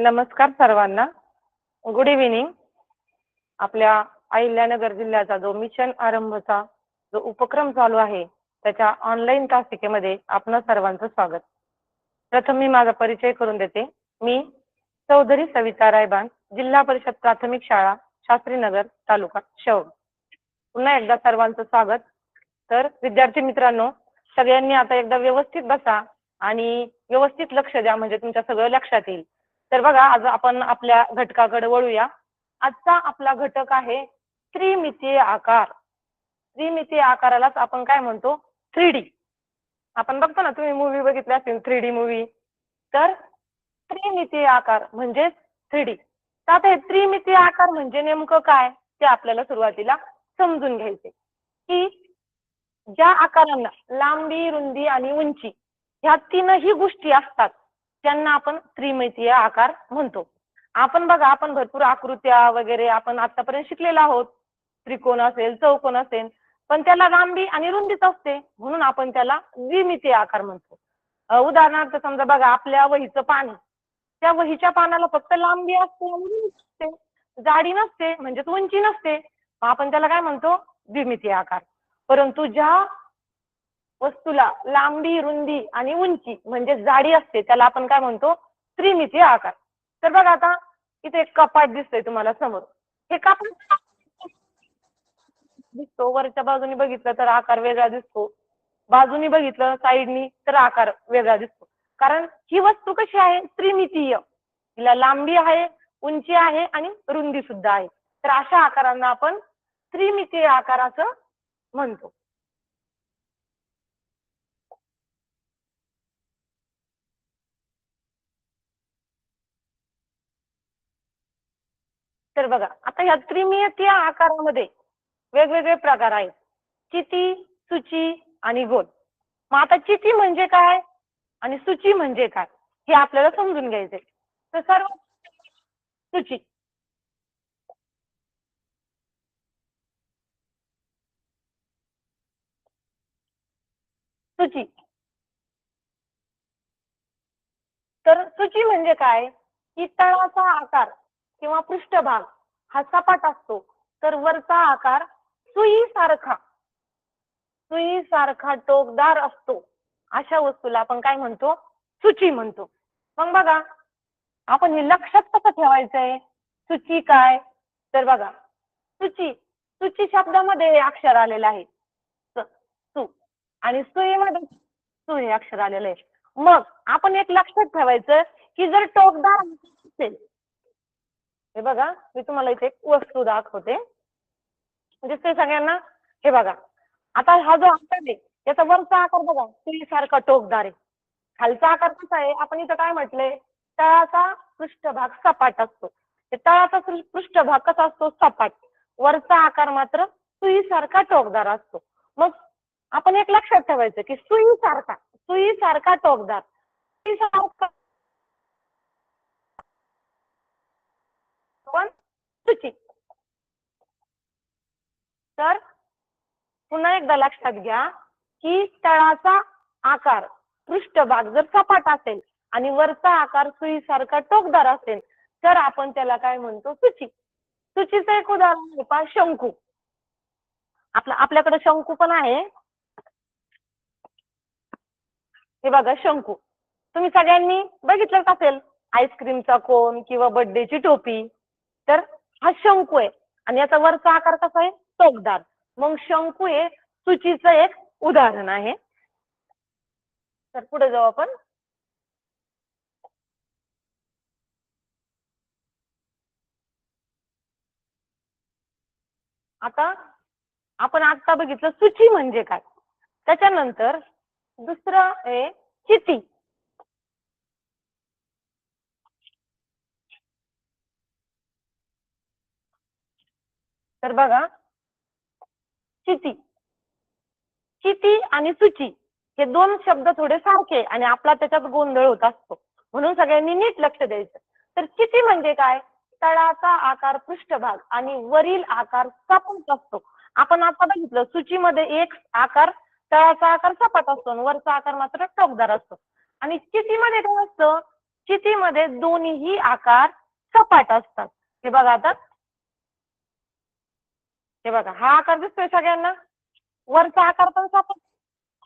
नमस्कार सर्वांना. Good evening. आपल्या अहिल्यानगर जिल्ह्याचा जो मिशन आरंभचा जो उपक्रम चालू आहे त्याच्या ऑनलाईन तासिकेमध्ये आपणा सर्वांचं स्वागत. प्रथम मी माझा परिचय करून देते. मी चौधरी सविता रायबान, जिल्हा परिषद प्राथमिक शाळा शास्त्रीनगर, तालुका शौर. पुन्हा एकदा सर्वांचं स्वागत. तर विद्यार्थी मित्रांनो, सगळ्यांनी आता एकदा व्यवस्थित बसा आणि व्यवस्थित लक्ष द्या, म्हणजे तुमच्या सगळं लक्षात येईल. तर बघा, आज आपण आपल्या घटकाकडे वळूया. आजचा आपला घटक आहे त्रिमितीय आकार. त्रिमितीय आकारालाच आपण काय म्हणतो? 3D. आपण बघतो ना, तुम्ही मूवी बघितली असेल 3D मूवी. तर त्रिमितीय आकार म्हणजे 3D. तर आता हे त्रिमितीय आकार म्हणजे नेमकं काय ते आपल्याला सुरुवातीला समजून घ्यायचे, की ज्या आकारांना लांबी, रुंदी आणि उंची ह्या तीनही गोष्टी असतात त्यांना आपण त्रिमितीय आकार म्हणतो. आपण बघा, आपण भरपूर आकृत्या वगैरे आपण आतापर्यंत शिकलेलो आहोत. त्रिकोण असेल, चौकोन असेल, पण त्याला लांबी आणि रुंदीच असते, म्हणून आपण त्याला द्विमितीय आकार म्हणतो. उदाहरणार्थ समजा बघा, आपल्या वहीचं पान, त्या वहीच्या पानाला फक्त लांबी असते आणि रुंदी असते, जाडी नसते, म्हणजेच उंची नसते. मग आपण त्याला काय म्हणतो? द्विमितीय आकार. परंतु ज्या वस्तूला लांबी, रुंदी आणि उंची म्हणजे जाडी असते त्याला आपण काय म्हणतो? त्रिमितीय आकार. तर बघा, आता इथे एक कपाट दिसतंय तुम्हाला समोर. हे कपाट दिसतो, वरच्या बाजूने बघितलं तर आकार वेगळा दिसतो, बाजूनी बघितलं साईडनी तर आकार वेगळा दिसतो. कारण ही वस्तू कशी आहे? त्रिमितीय. तिला लांबी आहे, उंची आहे आणि रुंदी सुद्धा आहे. तर अशा आकारांना आपण त्रिमितीय आकार असं म्हणतो. तर बघा, आता ह्या त्रिमितीय आकारामध्ये वेगवेगळे प्रकार आहेत: चिती, सुची आणि गोल. मग आता चिती म्हणजे काय आणि सुची म्हणजे काय हे आपल्याला समजून घ्यायचंय. तर सर्व सुची. सुची तर सुची म्हणजे काय, की तळाचा आकार किंवा पृष्ठभाग हा सपाट असतो, तर वरचा आकार सुईसारखा सुईसारखा टोकदार असतो. अशा वस्तूला आपण काय म्हणतो? सुची म्हणतो. मग बघा, आपण हे लक्षात कसं ठेवायचंय? सुची काय? तर बघा, सुची सुची शब्दामध्ये अक्षर आलेलं आहे सु, आणि सुईमध्ये सु हे अक्षर आलेलं आहे. मग आपण एक लक्षात ठेवायचं, की जर टोकदार असेल, हे बघा, मी तुम्हाला इथे एक वस्तू दाखवते म्हणजे ते सगळ्यांना. हे बघा, आता हा जो आकार आहे त्याचा वरचा आकार बघा सुईसारखा टोकदार आहे. खालचा आकार कसा आहे? आपण इथं काय म्हटलंय? तळाचा पृष्ठभाग सपाट असतो. तळाचा पृष्ठभाग कसा असतो? सपाट. वरचा आकार मात्र सुईसारखा टोकदार असतो. मग आपण एक लक्षात ठेवायचं, की सुईसारखा टोकदार, सुईसारखा पण सुची. तर पुन्हा एकदा लक्षात घ्या, की तळाचा आकार पृष्ठभाग जर सपाट असेल आणि वरचा आकार सुईसारखा टोकदार असेल तर आपण त्याला काय म्हणतो? सुची. सुचीचं एक उदाहरण आहे पहा, शंकू. आपल्याकडे शंकू पण आहे. हे बघा, शंकू तुम्ही सगळ्यांनी बघितलंच असेल, आईस्क्रीमचा कोन किंवा बर्थडेची टोपी. तर हा शंकू आहे आणि याचा वरचा आकार कसा आहे? टोकदार. मग शंकू हे सुचीचं एक उदाहरण आहे. तर पुढे जाऊ आपण. आता आपण आता बघितलं सुची म्हणजे काय. त्याच्यानंतर दुसरं आहे चिती. तर बघा, चिती चिती आणि सुची हे दोन शब्द थोडे सारखे आणि आपला त्याच्यात गोंधळ होत असतो, म्हणून सगळ्यांनी नीट लक्ष द्यायचं. तर चिती म्हणजे काय? तळाचा आकार पृष्ठभाग आणि वरील आकार सपाट असतो. आपण आता बघितलं, सुचीमध्ये एक आकार तळाचा आकार सपाट असतो आणि वरचा आकार मात्र टोकदार असतो. आणि चितीमध्ये काय असतं? चितीमध्ये दोन्हीही आकार सपाट असतात. हे बघा आता, हे बघा हा आकार दिसतोय सगळ्यांना, वरचा आकार पण सपाट,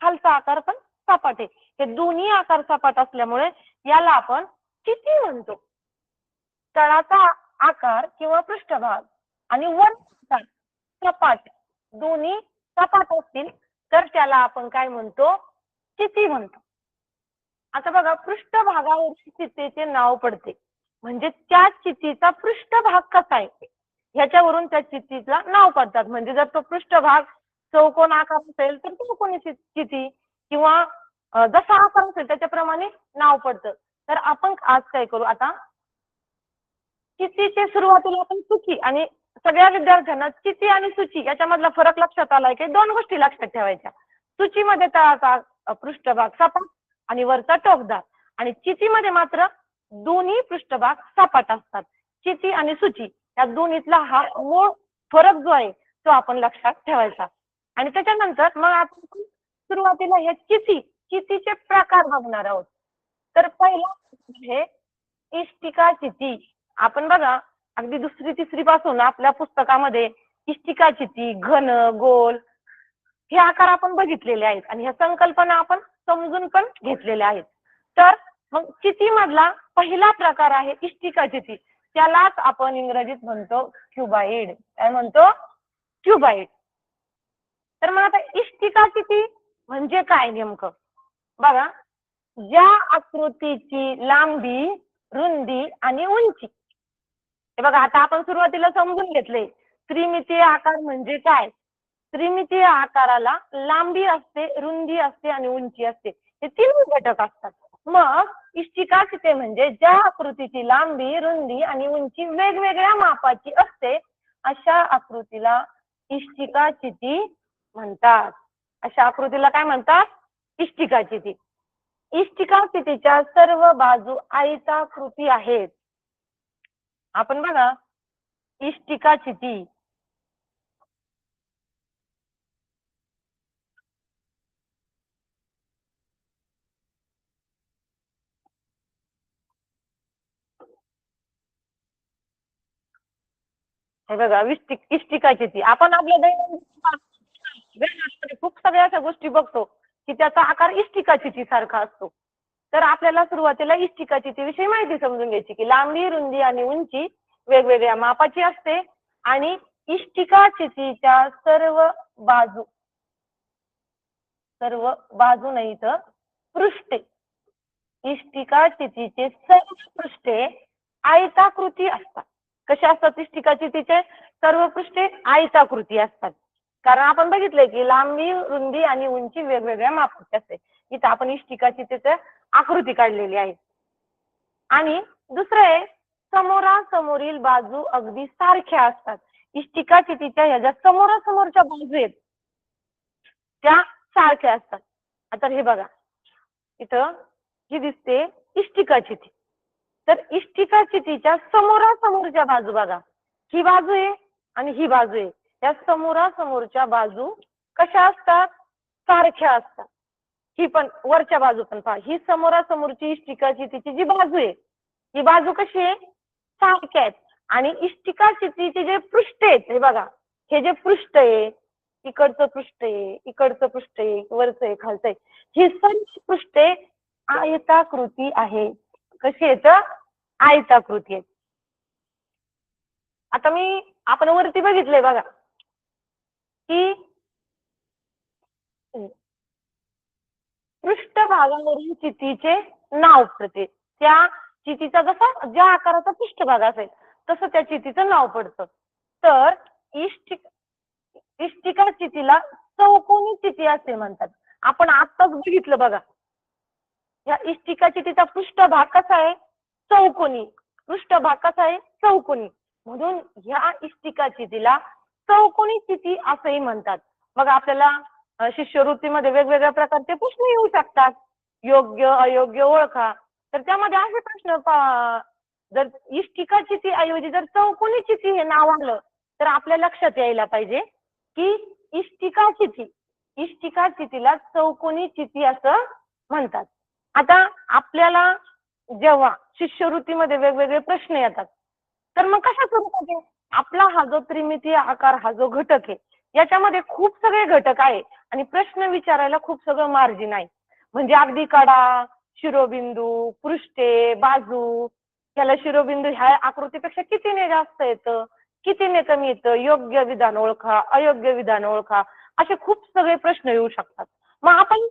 खालचा आकार पण सपाट आहे. हे दोन्ही आकार सपाट असल्यामुळे याला आपण चिती म्हणतो. तळाचा आकार किंवा पृष्ठभाग आणि वरचा सपाट दोन्ही सपाट असतील तर त्याला आपण काय म्हणतो, चिती म्हणतो. आता बघा, पृष्ठभागावर चितेचे नाव पडते, म्हणजे त्या चितीचा पृष्ठभाग कसा आहे ह्याच्यावरून त्या चितीला नाव पडतात. म्हणजे जर तो पृष्ठभाग चौकोन आकार असेल तर चौकोनी चिती, किंवा जसा आकार असेल त्याच्याप्रमाणे नाव पडतं. तर आपण आज काय करू, आता चितीचे सुरुवातीला आपण सूची, आणि सगळ्या विद्यार्थ्यांना चिती आणि सूची याच्यामधला फरक लक्षात आलाय की दोन गोष्टी लक्षात ठेवायच्या. सूचीमध्ये तळाचा पृष्ठभाग सपाट आणि वरचा टोकदार, आणि चितीमध्ये मात्र दोन्ही पृष्ठभाग सपाट असतात. चिती आणि सूची या दोन्हीतला हा मूळ फरक जो आहे तो आपण लक्षात ठेवायचा. आणि त्याच्यानंतर मग आपण सुरुवातीला हे चितीचे प्रकार बघणार आहोत. तर पहिला आहे इष्टिका चिती. आपण बघा, अगदी दुसरी तिसरी पासून आपल्या पुस्तकामध्ये इष्टिका चिती, घन, गोल हे आकार आपण बघितलेले आहेत, आणि ह्या संकल्पना आपण समजून पण घेतलेल्या आहेत. तर मग चितीमधला पहिला प्रकार आहे इष्टिका चिती. त्यालाच आपण इंग्रजीत म्हणतो क्युबाइड. काय म्हणतो, क्युबाइड. तर मग आता इष्टिका चिती म्हणजे काय नेमकं बघा, ज्या आकृतीची लांबी, रुंदी आणि उंची, हे बघा आता आपण सुरुवातीला समजून घेतले त्रिमितीय आकार म्हणजे काय. त्रिमितीय आकाराला लांबी असते, रुंदी असते आणि उंची असते, हे तीन घटक असतात. मग इष्टिका चिते म्हणजे ज्या आकृतीची लांबी, रुंदी आणि उंची वेगवेगळ्या मापाची असते अशा आकृतीला इष्टिका चिती म्हणतात. अशा आकृतीला काय म्हणतात, इष्टिका चिती. इष्टिका चितीच्या सर्व बाजू आयताकृती आहेत. आपण बघा, इष्टिका चिती हे बघा, इष्टिका चिती आपण आपल्या दैनंदिन खूप सगळ्या अशा गोष्टी बघतो की त्याचा आकार इष्टिका चिती सारखा असतो. तर आपल्याला सुरुवातीला इष्टिका चिती विषयी माहिती समजून घ्यायची की लांबी, रुंदी आणि उंची वेगवेगळ्या मापाची असते, आणि इष्टिका चितीच्या सर्व बाजू नाही तर पृष्ठे, इष्टिका चितीचे सर्व पृष्ठे आयताकृती असतात. कशा असतात इष्टिका चितीचे सर्व पृष्ठे, आयताकृती असतात. कारण आपण बघितलंय की लांबी, रुंदी आणि उंची वेगवेगळ्या मापाची असते. इथं आपण इष्टिका चितीचे आकृती काढलेली आहे. आणि दुसरं आहे, समोरासमोरील बाजू अगदी सारख्या असतात. इष्टिका चितीच्या ह्या ज्या समोरासमोरच्या बाजू आहेत त्या सारख्या असतात. आता हे बघा, इथं जी दिसते इष्टिका चिती, तर इष्टिका चितीच्या समोरासमोरच्या बाजू बघा, ही बाजू आहे आणि ही बाजू आहे. या समोरासमोरच्या बाजू कशा असतात, सारख्या असतात. ही पण वरच्या बाजू पण पहा, ही समोरासमोरची इष्टिका चितीची जी बाजू आहे ही बाजू कशी आहे, सारख्या आहेत. आणि इष्टिका चितीचे जे पृष्ठ आहेत हे बघा, हे जे पृष्ठ आहे, इकडचं पृष्ठ आहे, इकडचं पृष्ठ आहे, वरचं आहे, खालचं आहे, ही सर्व पृष्ठे आयताकृती आहे. कशी आहेत, आयताकृती आहेत. आता आपण वरती बघितलंय बघा की पृष्ठभागावरून चितीचे नाव पडते. त्या चितीचा जसा ज्या आकाराचा पृष्ठभाग असेल तसं त्या चितीचं नाव पडतं. तर इष्टिका चितीला चौकोनी चिती असे म्हणतात. आपण आत्ताच बघितलं बघा, या इष्टिका चितीचा पृष्ठभाग कसा आहे, चौकोनी. पृष्ठभाग कसा आहे, चौकोनी. म्हणून ह्या इष्टिका चितीला चौकोनी चिती असंही म्हणतात. मग आपल्याला शिष्यवृत्तीमध्ये वेगवेगळ्या प्रकारचे प्रश्न येऊ शकतात. योग्य अयोग्य ओळखा. तर त्यामध्ये असे प्रश्न जर इष्टिका चिती ऐवजी जर चौकोनी चिती हे नाव आलं तर आपल्या लक्षात यायला पाहिजे की इष्टिका चितीला चौकोनी चिती असं म्हणतात. आता आपल्याला जेव्हा शिष्यवृत्तीमध्ये वेगवेगळे प्रश्न येतात, तर मग कशा स्वरूपाचे आपला हा जो त्रिमितीय आकार हा जो घटक आहे, याच्यामध्ये खूप सगळे घटक आहे आणि प्रश्न विचारायला खूप सगळं मार्जिन आहे. म्हणजे अगदी कडा, शिरोबिंदू, पृष्ठे, बाजू, त्याला शिरोबिंदू ह्या आकृतीपेक्षा कितीने जास्त येतं, कितीने कमी येतं, योग्य विधान ओळखा, अयोग्य विधान ओळखा, असे खूप सगळे प्रश्न येऊ शकतात. मग आपण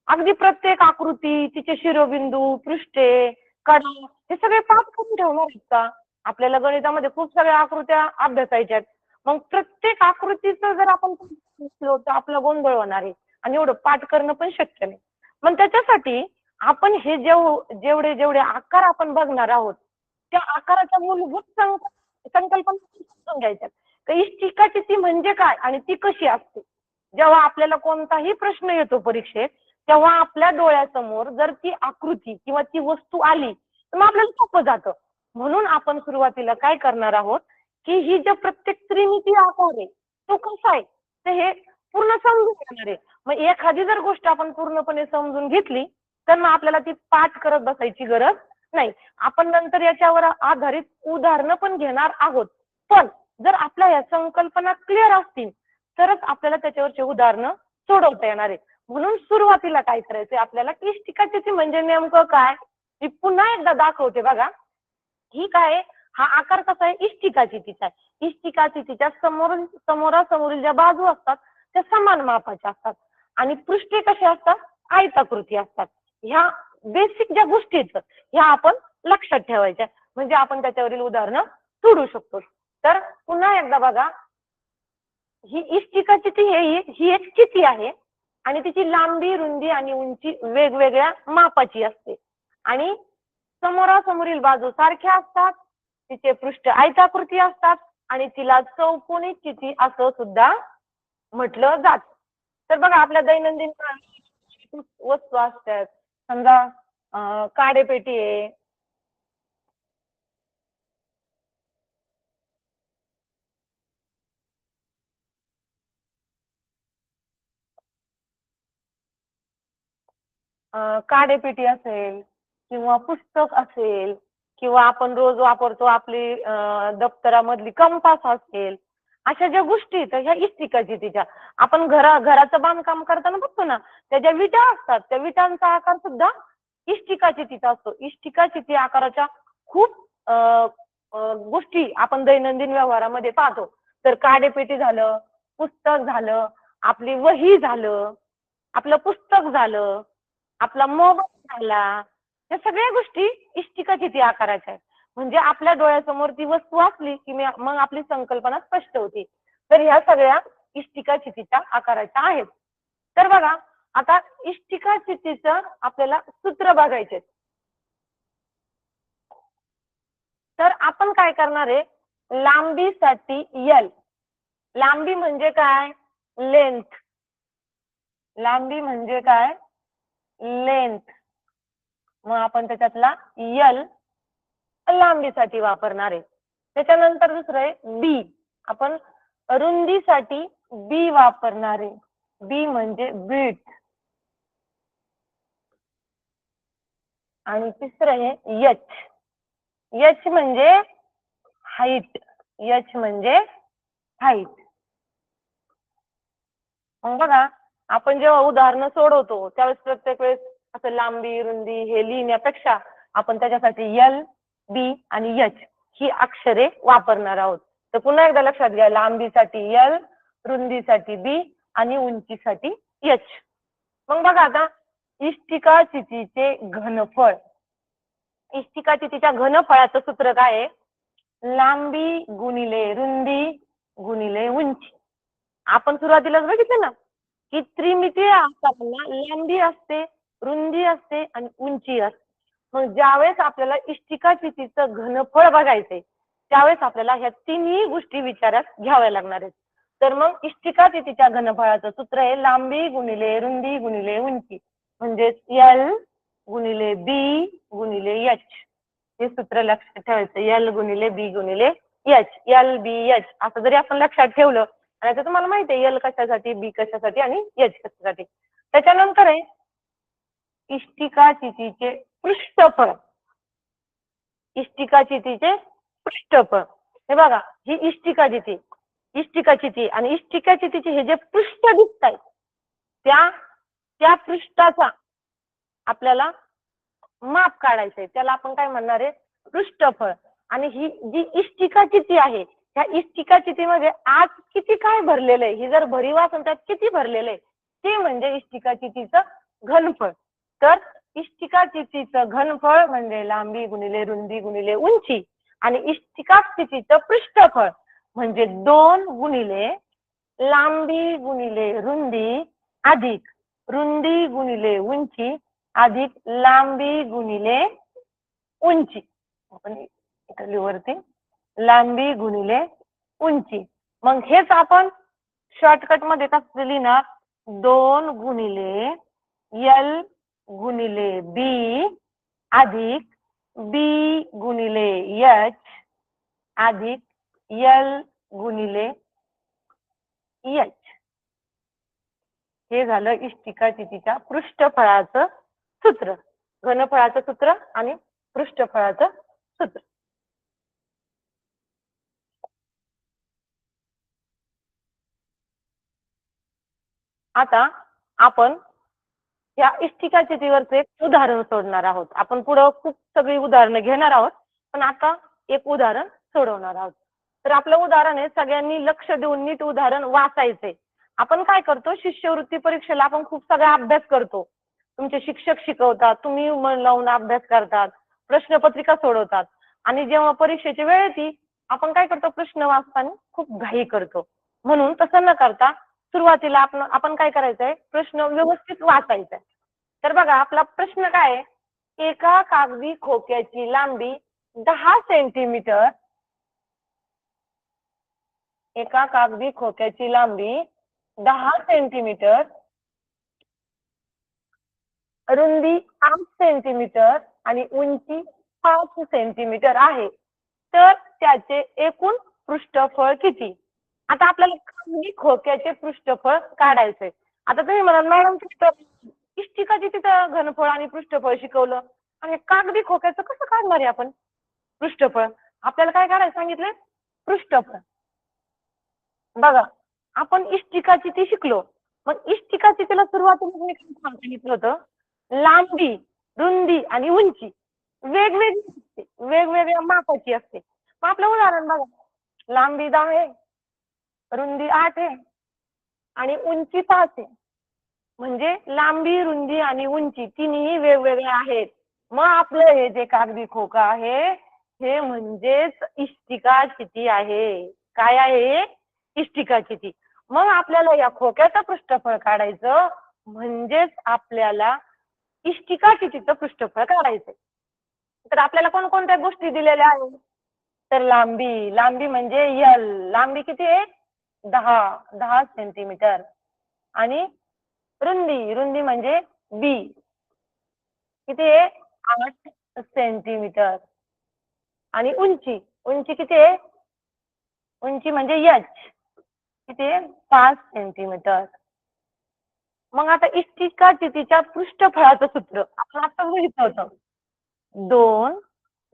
अगदी प्रत्येक आकृती, तिचे शिरोबिंदू, पृष्ठे, कडा हे सगळे पाठ करून ठेवणार आहेत का? आपल्याला गणितामध्ये खूप सगळ्या आकृत्या अभ्यासायच्या आहेत. मग प्रत्येक आकृतीचं जर आपण शिकलो तर आपला गोंधळ होणार आहे आणि एवढं पाठ करणं पण शक्य नाही. मग त्याच्यासाठी आपण हे जेवढे जेवढे आकार आपण बघणार आहोत, त्या आकाराच्या मूलभूत संकल्पना समजून घ्यायच्या. तर इष्टिकाची ती म्हणजे काय आणि ती कशी असते? जेव्हा आपल्याला कोणताही प्रश्न येतो परीक्षेत, तेव्हा आपल्या डोळ्यासमोर जर ती आकृती किंवा ती वस्तू आली, तर मग आपल्याला सोपं जातं. म्हणून आपण सुरुवातीला काय करणार आहोत, की ही जो प्रत्येक त्रिमितीय आकार आहे, तो कसा आहे? तर हे पूर्ण समजून घेणार आहे. मग एखादी जर गोष्ट आपण पूर्णपणे समजून घेतली, तर मग आपल्याला ती पाठ करत बसायची गरज नाही. आपण नंतर याच्यावर आधारित उदाहरणं पण घेणार आहोत. पण जर आपल्या या संकल्पना क्लिअर असतील, तरच आपल्याला त्याच्यावरचे उदाहरणं सोडवता येणार आहे. म्हणून सुरुवातीला काय करायचंय आपल्याला, इष्टिकाचिती म्हणजे नेमकं काय? मी पुन्हा एकदा दाखवते बघा. ही काय आहे? हा आकार कसा आहे? इष्टिकाचितीचा आहे. इष्टिकाचितीच्या समोरासमोरील ज्या बाजू असतात त्या समान मापाच्या असतात आणि पृष्ठे कसे असतात? आयताकृती असतात. ह्या बेसिक ज्या गोष्टी आहेत ह्या आपण लक्षात ठेवायच्या, म्हणजे आपण त्याच्यावरील उदाहरणं सोडू शकतो. तर पुन्हा एकदा बघा, ही इष्टिकाचिती ही एक चिती आहे आणि तिची लांबी, रुंदी आणि उंची वेगवेगळ्या मापाची असते आणि समोरासमोरील बाजू सारख्या असतात, तिचे पृष्ठ आयताकृती असतात आणि तिला चौकोनी चिती असं सुद्धा म्हटलं जात. तर बघा आपल्या दैनंदिन वस्तू असतात, समजा काडेपेटी आहे, काडेपेटी असेल किंवा पुस्तक असेल किंवा आपण रोज वापरतो आपली दप्तरामधली कंपास असेल, अशा ज्या गोष्टी आहेत ह्या इष्टिकाची तिच्या आपण घराचं बांधकाम करताना बघतो ना, त्या ज्या विटा असतात त्या विटांचा आकार सुद्धा इष्टिकाची तिचा असतो. इष्टिकाची ती आकाराच्या खूप अ, अ, गोष्टी आपण दैनंदिन व्यवहारामध्ये पाहतो. तर काडेपेटी झालं, पुस्तक झालं, आपली वही झालं, आपलं पुस्तक झालं, आपला मोबाईल झाला, या सगळ्या गोष्टी इष्टिकाचिती आकाराच्या आहेत. म्हणजे आपल्या डोळ्यासमोर ती वस्तू असली की मग आपली संकल्पना स्पष्ट होती. तर ह्या सगळ्या इष्टिकाचितीच्या आकाराच्या आहेत. तर बघा आता इष्टिकाचितीचं आपल्याला सूत्र बघायचे. तर आपण काय करणार आहे, लांबीसाठी यल, लांबी म्हणजे काय? लेंथ. लांबी म्हणजे काय? लेंथ. मग आपण त्याच्यातला यल लांबीसाठी वापरणार आहे. त्याच्यानंतर दुसरं आहे बी. आपण रुंदीसाठी बी वापरणार आहे. बी म्हणजे ब्रीथ. आणि तिसरं आहे एच. एच म्हणजे हाईट. एच म्हणजे हाईट. मग बघा आपण जेव्हा उदाहरणं सोडवतो त्यावेळेस प्रत्येक वेळेस असं लांबी रुंदी हे लिहिण्यापेक्षा आपण त्याच्यासाठी यल, बी आणि एच ही अक्षरे वापरणार आहोत. तर पुन्हा एकदा लक्षात घ्या, लांबीसाठी यल, रुंदीसाठी बी आणि उंचीसाठी एच. मग बघा आता इष्टिकाचितीचे घनफळ. इष्टिकाचितीच्या घनफळाचं सूत्र काय आहे? लांबी गुणिले रुंदी गुणिले उंची. आपण सुरुवातीलाच बघितलं ना, की त्रिमितीय आकाराला लांबी असते, रुंदी असते आणि उंची असते. मग ज्यावेळेस आपल्याला इष्टिकाचितीचं घनफळ बघायचंय, त्यावेळेस आपल्याला ह्या तिन्ही गोष्टी विचारात घ्याव्या लागणार आहेत. तर मग इष्टिकाचितीच्या घनफळाचं सूत्र आहे लांबी गुणिले रुंदी गुणिले उंची, म्हणजेच यल गुणिले बी गुणिले एच. हे सूत्र लक्षात ठेवायचं, यल गुणिले बी गुणिले एच. एल बी एच असं जरी आपण लक्षात ठेवलं, आणि आता तुम्हाला माहिती आहे यल कशासाठी, बी कशासाठी आणि एच कशासाठी. त्याच्यानंतर आहे इष्टिकाचितीचे पृष्ठफळ. इष्टिकाचितीचे पृष्ठफळ. हे बघा, ही इष्टिकाचिती आणि इष्टिकाचितीचे हे जे पृष्ठ दिसत आहेत त्या पृष्ठाचा आपल्याला माप काढायचंय. त्याला आपण काय म्हणणार आहे? पृष्ठफळ. आणि ही जी इष्टिकाचिती आहे, ह्या इष्टिकाचितीमध्ये आज किती काय भरलेलं आहे, ही जर भरीव असेल त्यात किती भरलेलं आहे, ते म्हणजे इष्टिकाचितीचं घनफळ. तर इष्टिकाचितीचं घनफळ म्हणजे लांबी गुणिले रुंदी गुणिले उंची, आणि इष्टिकाचितीचं पृष्ठफळ म्हणजे 2 गुणिले लांबी गुणिले रुंदी अधिक रुंदी गुणिले उंची अधिक लांबी गुणिले उंची. आपण इथं वरती लांबी गुणिले उंची. मग हेच आपण शॉर्टकट मध्ये कसं लिहिणार? 2 गुणिले एल गुणिले बी अधिक बी गुणिले एच अधिक एल गुणिले एच. हे झालं इष्टिकाचितीच्या पृष्ठफळाचं सूत्र. घनफळाचं सूत्र आणि पृष्ठफळाचं सूत्र. आता आपण या इष्टिकाचितीवरचं एक उदाहरण सोडणार आहोत. आपण पुढं खूप सगळी उदाहरणं घेणार आहोत, पण आता एक उदाहरण सोडवणार आहोत. तर आपलं उदाहरण आहे, सगळ्यांनी लक्ष देऊन नीट उदाहरण वाचायचंय. आपण काय करतो, शिष्यवृत्ती परीक्षेला आपण खूप सगळा अभ्यास करतो. तुमचे शिक्षक शिकवतात, तुम्ही मन लावून अभ्यास करतात, प्रश्नपत्रिका सोडवतात, आणि जेव्हा परीक्षेची वेळ येते आपण काय करतो, प्रश्न वाचताना खूप घाई करतो. म्हणून तसं न करता सुरुवातीला आपण काय करायचंय, प्रश्न व्यवस्थित वाचायचा. तर बघा, आपला प्रश्न काय आहे? एका कागदी खोक्याची लांबी 10 सेंटीमीटर, एका कागदी खोक्याची लांबी 10 सेंटीमीटर, रुंदी 8 सेंटीमीटर आणि उंची 5 सेंटीमीटर आहे. तर त्याचे एकूण पृष्ठफळ किती? आता आपल्याला कागदी खोक्याचे पृष्ठफळ काढायचंय. आता तुम्ही म्हणाल, मॅडम इष्टिकाची तिथं घनफळ आणि पृष्ठफळ शिकवलं, आणि कागदी खोक्याचं कसं काढणार आहे आपण पृष्ठफळ? आपल्याला काय काढायचं सांगितलं? पृष्ठफळ. बघा, आपण इष्टिकाचिती शिकलो. मग इष्टिकाचितीला सुरुवातीला मी काय सांगितलं होतं? लांबी, रुंदी आणि उंची वेगवेगळी असते, वेगवेगळ्या मापाची असते. मग आपलं उदाहरण बघा, लांबी 10 आहे, रुंदी 8 आहे आणि उंची 5 आहे. म्हणजे लांबी, रुंदी आणि उंची तिन्ही वेगवेगळ्या आहेत. मग आपलं हे जे कागदी खोका आहे, हे म्हणजेच इष्टिकाचिती आहे. काय आहे? इष्टिकाचिती. मग आपल्याला या खोक्याचं पृष्ठफळ काढायचं, म्हणजेच आपल्याला इष्टिकाचितीचं पृष्ठफळ काढायचंय. तर आपल्याला कोणकोणत्या गोष्टी दिलेल्या आहेत? तर लांबी म्हणजे एल, लांबी किती आहे? 10 सेंटीमीटर. आणि रुंदी म्हणजे बी, किती आहे? 8 सेंटीमीटर. आणि उंची किती आहे? उंची म्हणजे एच, किती आहे? 5 सेंटीमीटर. मग आता इष्टिकाचितीच्या पृष्ठफळाचं सूत्र आपण आता बघितलं होतं. 2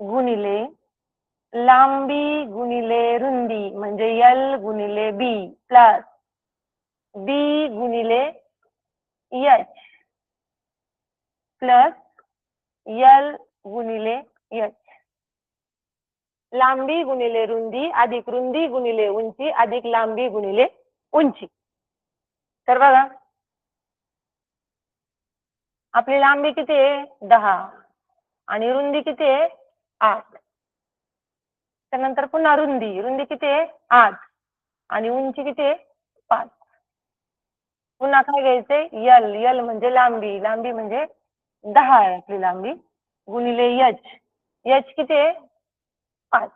गुणिले लांबी गुणिले रुंदी म्हणजे एल गुणिले बी प्लस बी गुणिले एच प्लस एल गुणिले एच. लांबी गुणिले रुंदी अधिक रुंदी गुणिले उंची अधिक लांबी गुणिले उंची. तर बघा, आपली लांबी किती आहे? 10 आणि रुंदी किती आहे? 8. त्यानंतर पुन्हा रुंदी किती आहे? 8 आणि उंची किती आहे? 5. पुन्हा काय घ्यायचंय? एल म्हणजे लांबी म्हणजे 10 आहे आपली लांबी गुणिले एच किती आहे? 5.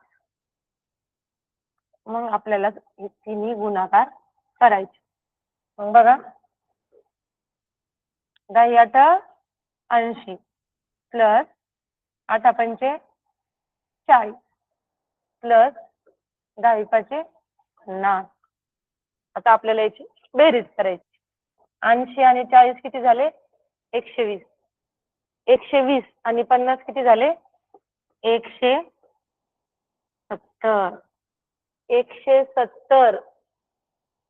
मग आपल्याला तिन्ही गुणाकार करायचे. मग बघा, 10 8 80 प्लस 8 पंचे 40 प्लस 10 5 50. आता आपल्याला याची बेरीज करायची. 80 आणि 40 किती झाले? 120. 120 आणि 50 किती झाले? 160. तर 170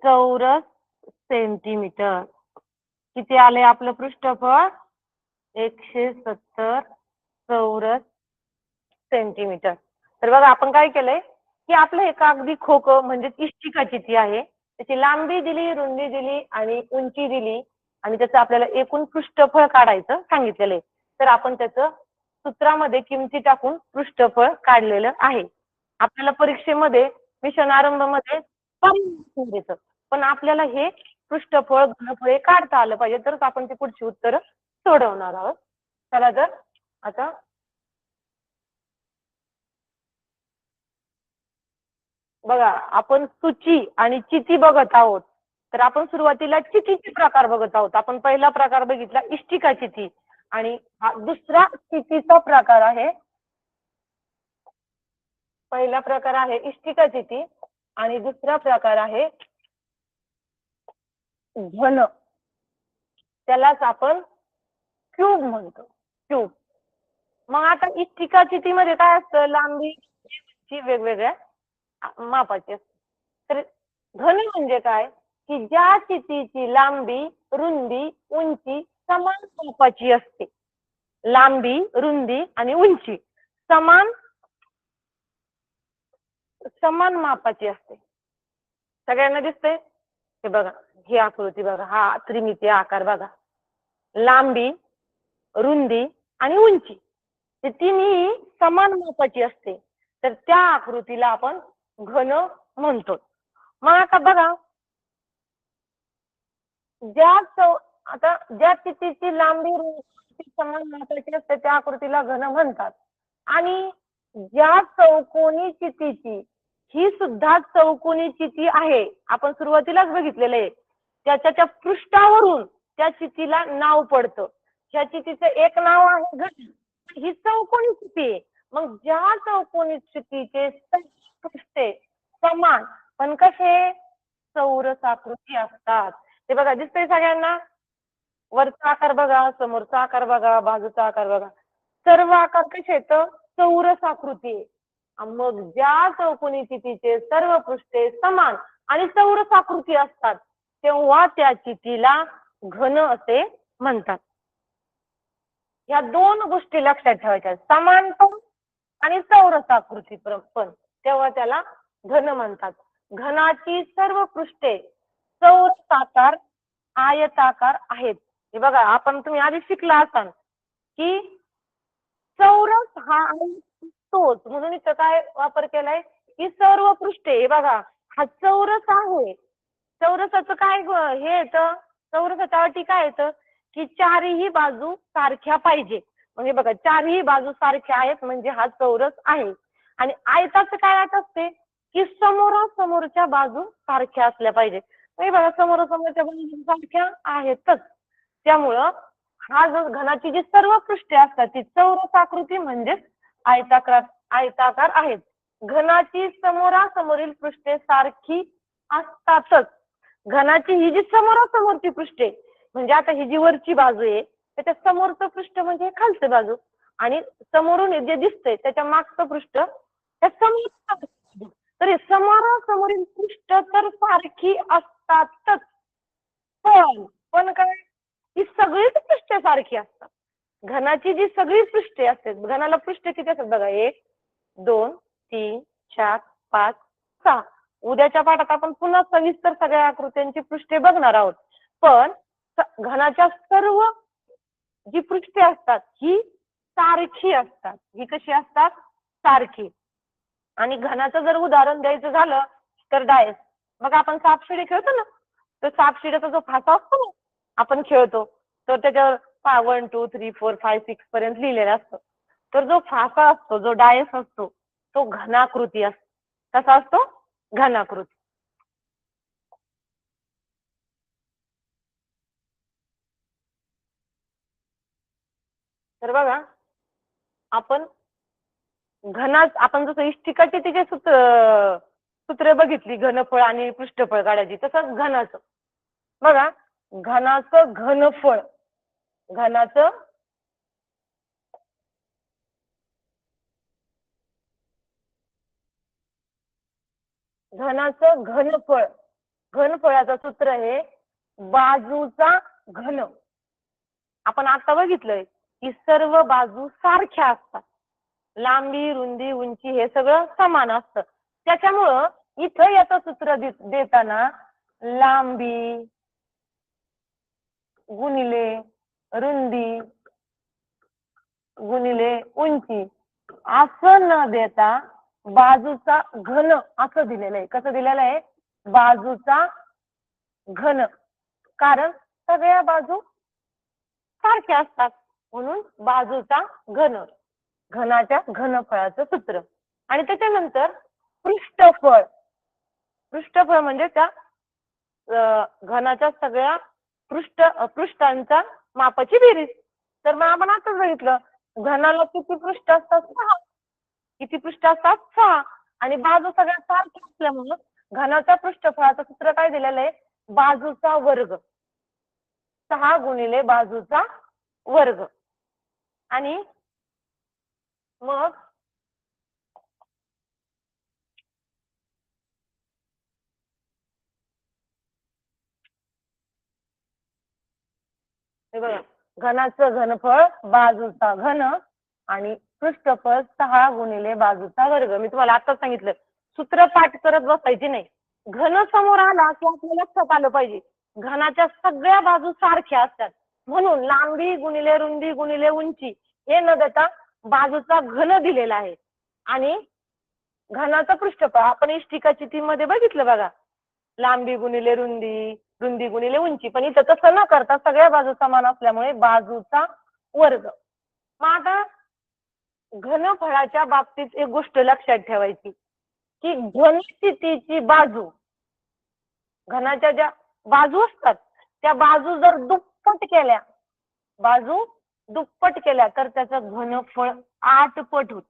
चौरस सेंटीमीटर किती आले आपलं पृष्ठफळ? 170 चौरस सेंटीमीटर. तर बघा आपण काय केलंय की आपलं हे कागदी खोकं म्हणजे इष्टिका किती आहे त्याची लांबी दिली, रुंदी दिली आणि उंची दिली आणि त्याचं आपल्याला एकूण पृष्ठफळ काढायचं सांगितलेलं आहे. तर आपण त्याचं सूत्रामध्ये किमती टाकून पृष्ठफळ काढलेलं आहे. आपल्याला परीक्षेमध्ये मिशन आरंभमध्ये द्यायचं पण आपल्याला हे पृष्ठफळ घनफळ काढता आलं पाहिजे तरच आपण ती पुढची उत्तरं सोडवणार आहोत. चला तर आता बघा आपण सूची आणि चिती बघत आहोत. तर आपण सुरुवातीला चितीचे प्रकार बघत आहोत. आपण पहिला प्रकार बघितला इष्टिका चिती आणि हा दुसरा चितीचा प्रकार आहे. पहिला प्रकार आहे इष्टिका चिती आणि दुसरा प्रकार आहे घन. त्यालाच आपण क्यूब म्हणतो. क्यूब. मग आता इष्टिका चितीमध्ये काय असतं? लांबी वेगवेगळ्या मापाची असते. तर घन म्हणजे काय की ज्या चितीची लांबी, रुंदी, उंची समान मापाची असते. लांबी, रुंदी आणि उंची समान मापाची असते. सगळ्यांना दिसतंय? हे बघा ही आकृती बघा, हा त्रिमितीय आकार बघा. लांबी, रुंदी आणि उंची हे तिन्ही समान मापाची असते. तर त्या आकृतीला आपण घन म्हणतो. मग आता बघा आता ज्या चितीची लांबी रुंदी समान मापाची असते त्या आकृतीला घन म्हणतात. आणि ज्या चौकोनी चितीची ही सुद्धा चौकोनी चिती आहे. आपण सुरुवातीलाच बघितलेलं आहे. त्याच्या पृष्ठावरून त्या चितीला नाव पडतं. त्या चितीचं एक नाव आहे घन. ही चौकोनी चिती आहे. मग ज्या चौकोनी चितीचे पृष्ठे समान पण कसे चौरस आकृती असतात. ते बघा दिसतंय सगळ्यांना? वरचा आकार बघा, समोरचा आकार बघा, बाजूचा आकार बघा. सर्व आकार कसे आहेत? चौरस आकृती आहे. मग ज्या चौकोनी चितीचे सर्व पृष्ठे समान आणि चौरस आकृती असतात तेव्हा त्या चितीला घन असे म्हणतात. या दोन गोष्टी लक्षात ठेवायच्या. समान पण आणि चौरस आकृती पण तेव्हा त्याला घन म्हणतात. घनाची सर्व पृष्ठे चौरस आकार, आयताकार आहेत. हे बघा आपण तुम्ही आधी शिकला असाल की चौरस हा तोच म्हणून इथं काय वापर केलाय की सर्व पृष्ठे. हे बघा हा चौरस आहे. चौरसाचं काय हे येतं? चौरसाच्या अटी काय येतं की चारही बाजू सारख्या पाहिजे. म्हणजे बघा चारही बाजू सारख्या आहेत म्हणजे हा चौरस आहे. आणि आयताचं काय अट असते की समोरासमोरच्या बाजू सारख्या असल्या पाहिजे. म्हणजे बघा समोरासमोरच्या बाजू सारख्या आहेतच. त्यामुळं हा जो घनाची जी सर्व पृष्ठे असतात ती चौरस आकृती म्हणजेच आयताकार आहेत. घनाची समोरासमोरील पृष्ठे सारखी असतातच. घनाची ही जी समोरासमोरची पृष्ठे म्हणजे आता ही जी वरची बाजू आहे त्याच्या समोरचं पृष्ठ म्हणजे खालचं बाजू आणि समोरून जे दिसतंय त्याच्या मागचं पृष्ठ त्या समोर. तर हे समोरासमोरील पृष्ठ तर सारखी असतातच. पण काय ही सगळीच पृष्ठे सारखी असतात. घनाची जी सगळी पृष्ठे असतात. घनाला पृष्ठ किती असतात बघा? 1 2 3 4 5 6. उद्याच्या पाठात आपण पुन्हा सविस्तर सगळ्या आकृत्यांची पृष्ठे बघणार आहोत. पण घनाच्या सर्व जी पृष्ठे असतात ही सारखी असतात. ही कशी असतात? सारखी. आणि घनाचं जर उदाहरण द्यायचं झालं तर डायस. मग आपण सापशिडी खेळतो ना, तर सापशिडीचा जो फासा असतो ना आपण खेळतो तर त्याच्यावर 1 2 3 4 5 6 पर्यंत लिहिलेला असतो. तर जो फासा असतो, जो डायस असतो तो घनाकृती असतो. कसा असतो? घनाकृती. तर बघा आपण आपण जसं इष्टिकाची तिचे सूत्र बघितली घनफळ आणि पृष्ठफळ काढायची तसंच घनाचं बघा. घनाचं घनफळ घनाचं घनाचं घनफळ, घनफळाचं सूत्र हे बाजूचा घन. आपण आता बघितलंय की सर्व बाजू सारख्या असतात, लांबी रुंदी उंची हे सगळं समान असतं. त्याच्यामुळं इथं याचं सूत्र देताना लांबी गुणिले रुंदी गुणिले उंची असं न देता बाजूचा घन असं दिलेलं आहे. कसं दिलेलं आहे? बाजूचा घन. कारण सगळ्या बाजू सारख्या असतात म्हणून बाजूचा घन, घनाच्या घनफळाचं सूत्र. आणि त्याच्यानंतर पृष्ठफळ. पृष्ठफळ म्हणजे त्या घनाच्या सगळ्या पृष्ठांच्या मापाची बेरीज. तर मग आपण आताच बघितलं घनाला किती पृष्ठ असतात? 6. किती पृष्ठ असतात? 6. आणि बाजू सगळ्या सारख्या असल्यामुळं घनाच्या पृष्ठफळाचं सूत्र काय दिलेलं आहे? बाजूचा वर्ग. 6 गुणिले बाजूचा वर्ग. आणि मग हे बघा, घनाचं घनफळ बाजूचा घन आणि पृष्ठफळ 6 गुणिले बाजूचा वर्ग. मी तुम्हाला आताच सांगितलं सूत्र पाठ करत बसायची नाही. घन समोर आला की आपल्या लक्षात आलं पाहिजे घनाच्या सगळ्या बाजू सारख्या असतात म्हणून लांबी गुणिले रुंदी गुणिले उंची हे न देता बाजूचा घन दिलेला आहे. आणि घनाचं पृष्ठफळ आपण इष्टिका चिठ्ठीमध्ये बघितलं बघा, लांबी गुणिले रुंदी रुंदी गुणिले उंची. पण इथं तसं न करता सगळ्या बाजू समान असल्यामुळे बाजूचा वर्ग. मग आता घनफळाच्या बाबतीत एक गोष्ट लक्षात ठेवायची की घनस्थितीची बाजू, घनाच्या ज्या बाजू असतात त्या बाजू जर दुप्पट केल्या, बाजू दुप्पट केल्या तर त्याचं घनफळ 8 पट होत.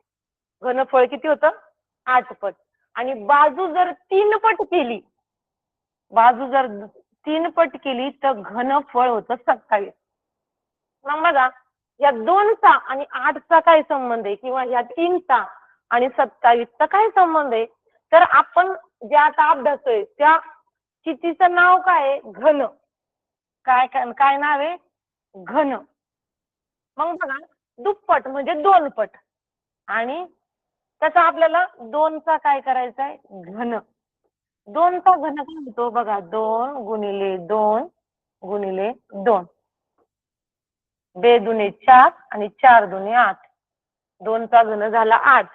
घनफळ किती होतं? 8 पट. आणि बाजू जर 3 पट केली, बाजू जर 3 पट केली तर घनफळ होतं 27. मग बघा या 2चा आणि 8चा काय संबंध आहे किंवा या 3चा आणि 27चा काय संबंध आहे? तर आपण जे आता अभ्यासतोय त्या चिठ्ठीचं नाव काय आहे? घन. काय काय काय नाव आहे? घन. मग बघा दुप्पट म्हणजे 2 पट. आणि त्याचा आपल्याला 2चा काय करायचा आहे? घन. 2चा घन काय होतो बघा, 2 गुणिले 2 गुणिले 2. 2 दुने 4 आणि 4 दुने 8. 2चा घन झाला 8.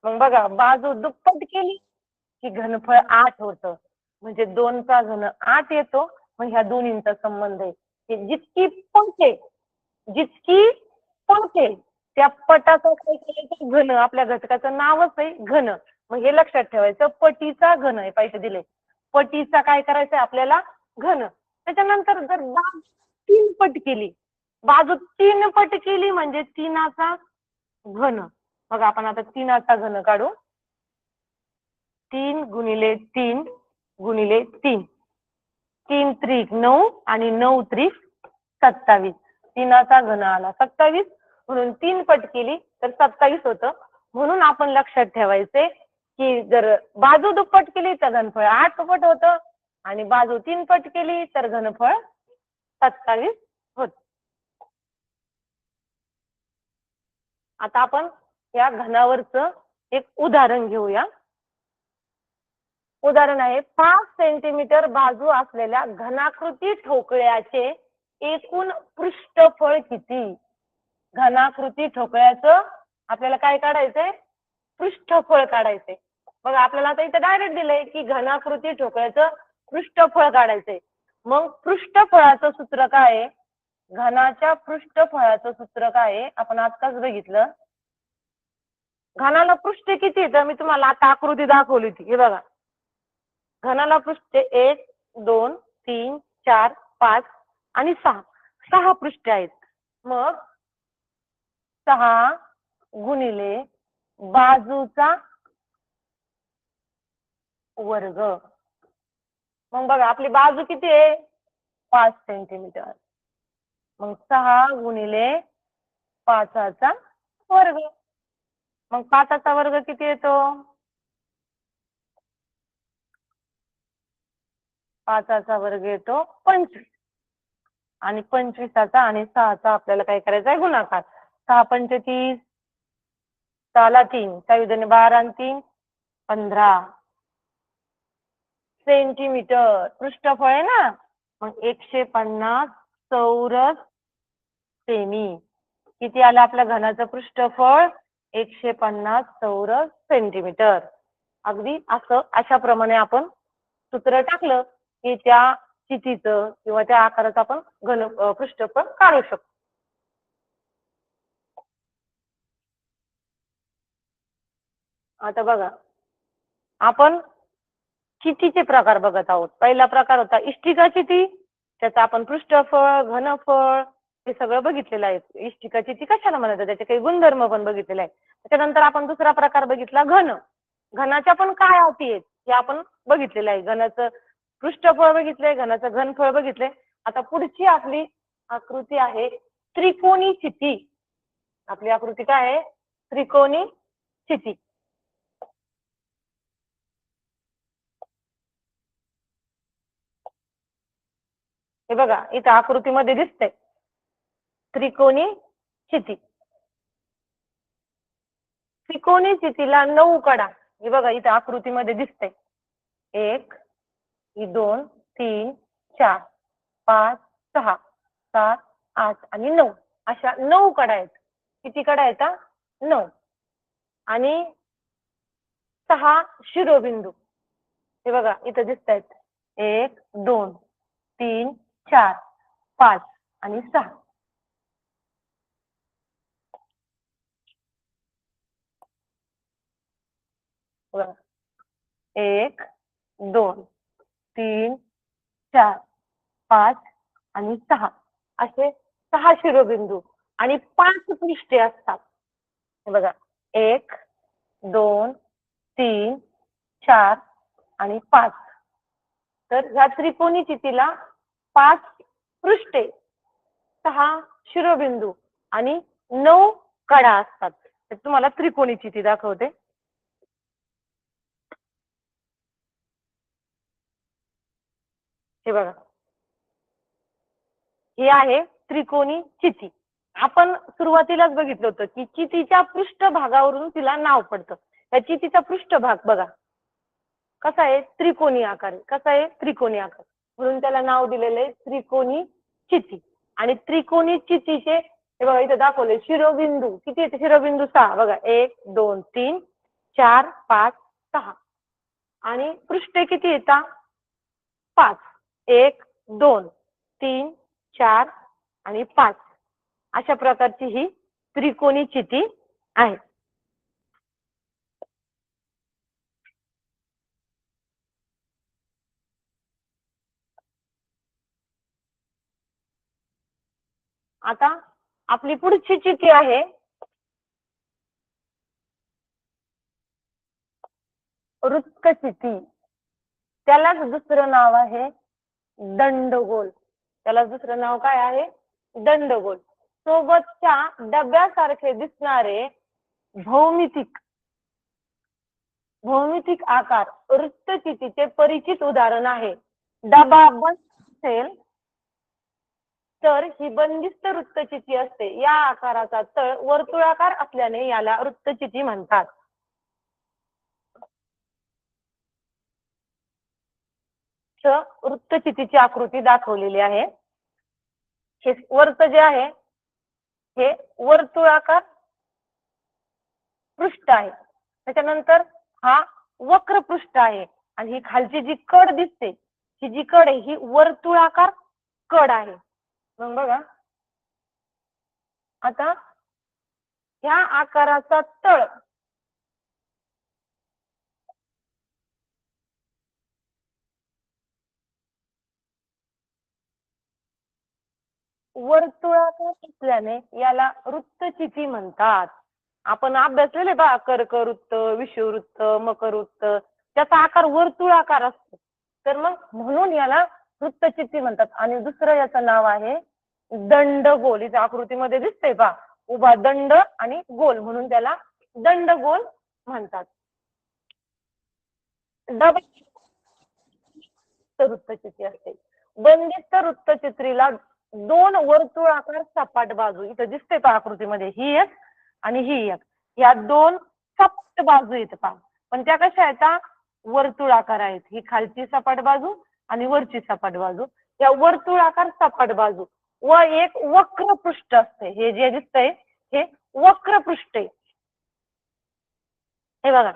मग बघा बाजू दुप्पट केली की घनफळ 8 होतं. म्हणजे 2चा घन 8 येतो. मग ह्या दोन्हींचा संबंध आहे की जितकी पट आहे, जितकी पट आहे त्या पटाचं काय करायचं? घन. आपल्या घटकाचं नावच आहे घन. मग हे लक्षात ठेवायचं पटीचा घन आहे. पैसे दिले पटीचा काय करायचंय आपल्याला? घन. त्याच्यानंतर जर बाजू 3 पट केली, बाजू 3 पट केली म्हणजे 3चा घन. मग आपण आता 3चा घन काढू. 3 गुणिले 3 गुणिले 3. 3 त्रिक 9 आणि 9 त्रिक 27. 3चा घन आला 27 म्हणून 3 पट केली तर 27 होतं. म्हणून आपण लक्षात ठेवायचे की जर बाजू दुप्पट केली तर घनफळ 8 पट होतं आणि बाजू 3 पट केली तर घनफळ 27 होत. आता आपण या घनावरचं एक उदाहरण घेऊया. उदाहरण आहे 5 सेंटीमीटर बाजू असलेल्या घनाकृती ठोकळ्याचे एकूण पृष्ठफळ किती? घनाकृती ठोकळ्याचं आपल्याला काय काढायचंय? पृष्ठफळ काढायचंय. मग आपल्याला आता इथे डायरेक्ट दिलंय की घनाकृती ठोकळ्याचं पृष्ठफळ काढायचंय. मग पृष्ठफळाचं सूत्र काय आहे? घनाच्या पृष्ठफळाचं सूत्र काय आहे? आपण आत्ताच बघितलं. घनाला पृष्ठ किती आहे? तर मी तुम्हाला आता आकृती दाखवली होती. हे बघा, घनाला पृष्ठ 1 2 3 4 5 आणि 6. 6 पृष्ठे आहेत. मग 6 गुणिले बाजूचा वर्ग. मग बघा आपली बाजू किती आहे? 5 सेंटीमीटर. मग 6 गुणिले 5चा वर्ग. मग 5चा वर्ग किती येतो? 5चा वर्ग येतो 25 आणि 25चा आणि 6चा आपल्याला काय करायचा आहे गुणाकार. 6 पंचे 30, 6ला 3, 6 12 आणि 3 15 सेंटीमीटर पृष्ठफळ आहे ना. मग 150 चौरस सेमी. किती आलं आपल्या घनाचं पृष्ठफळ? 150 चौरस सेंटीमीटर. अगदी असं अशाप्रमाणे आपण सूत्र टाकलं की त्या चितीचं किंवा त्या आकाराचं आपण पृष्ठफळ काढू शकतो. आता बघा आपण चितीचे प्रकार बघत आहोत. पहिला प्रकार होता इष्टिका चिती. त्याचं आपण पृष्ठफळ, घनफळ हे सगळं बघितलेलं आहे. इष्टिका चिती कशाला म्हणतात त्याचे काही गुणधर्म पण बघितलेले आहे. त्याच्यानंतर आपण दुसरा प्रकार बघितला घन. घनाच्या पण काय अटी आहेत हे आपण बघितलेलं आहे. घनाचं पृष्ठफळ बघितलंय, घनाचं घनफळ बघितलंय. आता पुढची आपली आकृती आहे त्रिकोणी चिती. आपली आकृती काय आहे? त्रिकोणी चिती. हे बघा इथं आकृतीमध्ये दिसतंय त्रिकोणी चिती. त्रिकोणी चितीला 9 कडा. हे बघा इथं आकृतीमध्ये दिसतंय 1 2 3 4 5 6 7 8 आणि 9 अशा 9 कडा आहेत. किती कडा आहेत? 9 आणि 6 शिरोबिंदू. हे बघा इथं दिसतायत 1 2 3 4 5 आणि 6. 1 2 3 4 5 आणि 6 असे 6 शिरोबिंदू आणि 5 पृष्ठे असतात. हे बघा 1 2 3 4 आणि 5. तर ह्या त्रिकोणी चितीला 5 पृष्ठे, 6 शिरोबिंदू आणि 9 कडा असतात. तर तुम्हाला त्रिकोणी चिती दाखवते. हे बघा हे आहे त्रिकोणी चिती. आपण सुरुवातीलाच बघितलं होतं की चितीच्या पृष्ठभागावरून तिला नाव पडतं. या चितीचा पृष्ठभाग बघा कसा आहे? त्रिकोणी आकार आहे. कसा आहे? त्रिकोणी आकार. म्हणून त्याला नाव दिलेलं आहे त्रिकोणी चिती. आणि त्रिकोणी चितीचे हे बघा इथे दाखवले शिरोबिंदू किती आहेत? शिरोबिंदू 6. बघा 1 2 3 4 5 6 आणि पृष्ठे किती येतात? 5. 1 2 3 4 आणि 5 अशा प्रकारची ही त्रिकोणी चिती आहे. आता आपली पुढची चिती आहे वृत्तचिती. त्यालाच दुसरं नाव आहे दंडगोल. त्याला दुसरं नाव काय आहे? दंडगोल. सोबतच्या डब्यासारखे दिसणारे भौमितिक आकार वृत्तचितीचे परिचित उदाहरण आहे. डबा बंद असेल तर ही बंदिस्त वृत्तचिती असते. या आकाराचा तळ वर्तुळाकार असल्याने याला वृत्तचिती म्हणतात. वृत्तचितीची आकृती दाखवलेली आहे. हे वर्त जे आहे हे वर्तुळाकार पृष्ठ आहे. त्याच्यानंतर हा वक्र पृष्ठ आहे आणि ही खालची जी कड दिसते ही जी कड आहे ही वर्तुळाकार कड आहे. मग बघा आता ह्या आकाराचा तळ वर्तुळाकार असल्याने याला वृत्तचिती म्हणतात. आपण अभ्यासलेले बा कर्कवृत्त, विषुववृत्त, मकरवृत्त त्याचा आकार वर्तुळाकार असतो. तर मग म्हणून याला वृत्तचिती म्हणतात. आणि दुसरं याचं नाव आहे दंडगोल. इथे आकृतीमध्ये दिसतंय पहा उभा दंड आणि गोल म्हणून त्याला दंडगोल म्हणतात. बंदिस्त वृत्तचित्री असते. बंदिस्त वृत्तचित्रीला दोन वर्तुळाकार सपाट बाजू इथं दिसते का आकृतीमध्ये, ही एक आणि ही एक, या दोन सपाट बाजू आहेत पहा. पण त्या कशा आहेत, वर्तुळाकार आहेत. ही खालची सपाट बाजू आणि वरची सपाट बाजू. या वर्तुळाकार सपाट बाजू व एक वक्र पृष्ठ असते. हे जे दिसतंय हे वक्र पृष्ठ आहे. हे बघा,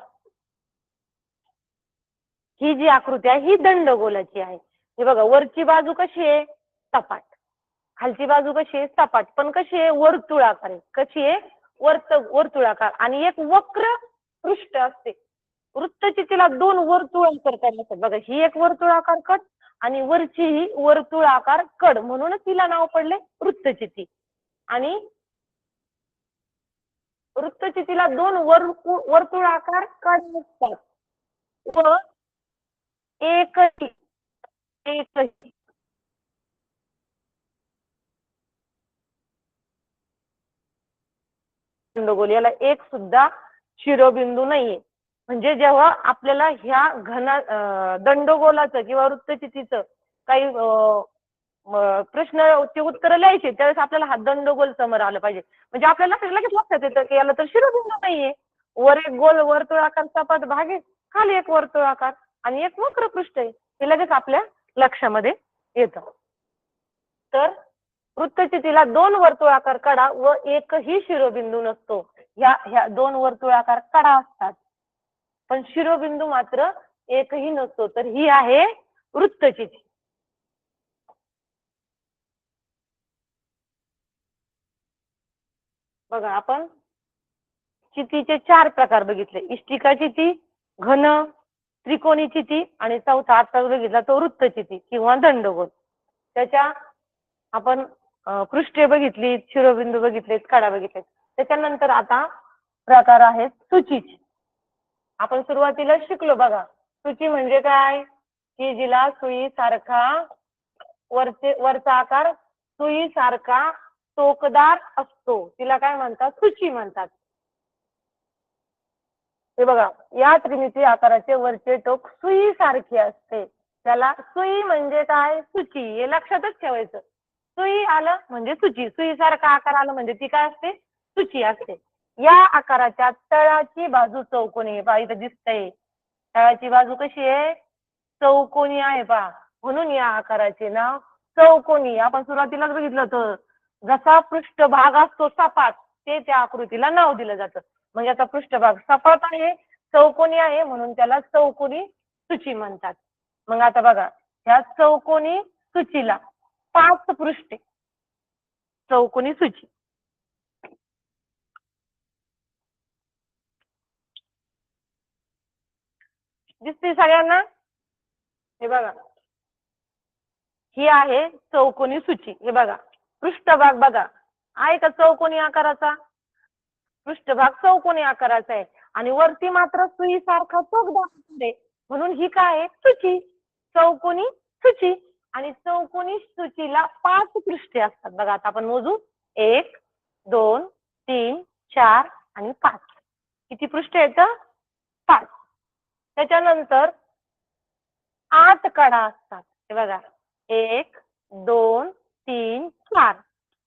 ही जी आकृती आहे ही दंडगोलाची आहे. हे बघा, वरची बाजू कशी आहे, सपाट, खालची बाजू कशी आहे, सपाट, पण कशी आहे, वर्तुळाकार आहे. कशी आहे, वर्तुळाकार, आणि एक वक्र पृष्ठ असते. वृत्तचित्रीला दोन वर्तुळाकार कड असतात बघा, ही एक वर्तुळाकार कड आणि वरची ही वर्तुळाकार कड, म्हणूनच तिला नाव पडले वृत्तचित्री. आणि वृत्तचित्रीला दोन वर्तुळाकार कड असतात व एकही एकही दंडगोल याला एक सुद्धा शिरोबिंदू नाहीये. म्हणजे जेव्हा आपल्याला ह्या दंडगोलाचं किंवा वृत्तचित्रीचं काही प्रश्नाची उत्तरं लिहायची, त्यावेळेस आपल्याला हा दंडगोल समोर आलं पाहिजे. म्हणजे आपल्याला लगेच लक्षात येतं की याला तर शिरोबिंदू नाहीये. वर एक गोल वर्तुळाकार सपाट भाग आहे, खाली एक वर्तुळाकार आणि एक वक्र पृष्ठ आहे. हे लगेच आपल्या लक्षामध्ये येतं. तर वृत्तचित्रीला दोन वर्तुळाकार कडा व एकही शिरोबिंदू नसतो. ह्या दोन वर्तुळाकार कडा असतात, पण शिरोबिंदू मात्र एकही नसतो. तर ही आहे वृत्तचित्री. बघा, आपण चितीचे 4 प्रकार बघितले. इष्टिका चिती, घन, त्रिकोणी चिती आणि चौथा आता बघितला तो वृत्तचिती किंवा दंडगोल. त्याच्या आपण पृष्ठे बघितली, शिरोबिंदू बघितलेत, कडा बघितलेत. त्याच्यानंतर आता प्रकार आहेत सूचीचे. आपण सुरुवातीला शिकलो बघा, सूची म्हणजे काय, की जिला सुई सारखा वरचा आकार सुई सारखा टोकदार असतो, तिला काय म्हणतात, सूची म्हणतात. हे बघा, या त्रिमितीय आकाराचे वरचे टोक सुई सारखे असते, त्याला सुई म्हणजे काय, सूची. हे लक्षातच ठेवायचं. सुई आलं म्हणजे सूची, सुई सारखा आकार आला म्हणजे ती काय असते, सूची असते. या आकाराच्या तळाची बाजू चौकोनी आहे पहा, इथं दिसतंय तळाची बाजू कशी आहे, चौकोनी आहे पहा, म्हणून या आकाराचे नाव चौकोनी. आपण सुरुवातीलाच बघितलं होतं, जसा पृष्ठभाग असतो सपाट ते त्या आकृतीला नाव दिलं जातं. म्हणजे आता पृष्ठभाग सपाट आहे, चौकोनी आहे, म्हणून त्याला चौकोनी सूची म्हणतात. मग आता बघा, ह्या चौकोनी सूचीला 5 पृष्ठे, चौकोनी सूची दिसते सगळ्यांना. हे बघा, ही आहे चौकोनी सूची. हे बघा, पृष्ठभाग बघा आहे का चौकोनी आकाराचा, पृष्ठभाग चौकोनी आकाराचा आहे आणि वरती मात्र सुई सारखा टोकदार आहे, म्हणून ही काय आहे, सूची, चौकोनी सूची. आणि चौकोनी सूचीला 5 पृष्ठे असतात बघा. आता आपण मोजू, 1 2 3 4 आणि 5. किती पृष्ठे आहेत, 5. त्याच्यानंतर 8 कडा असतात. हे बघा, 1 2 3 4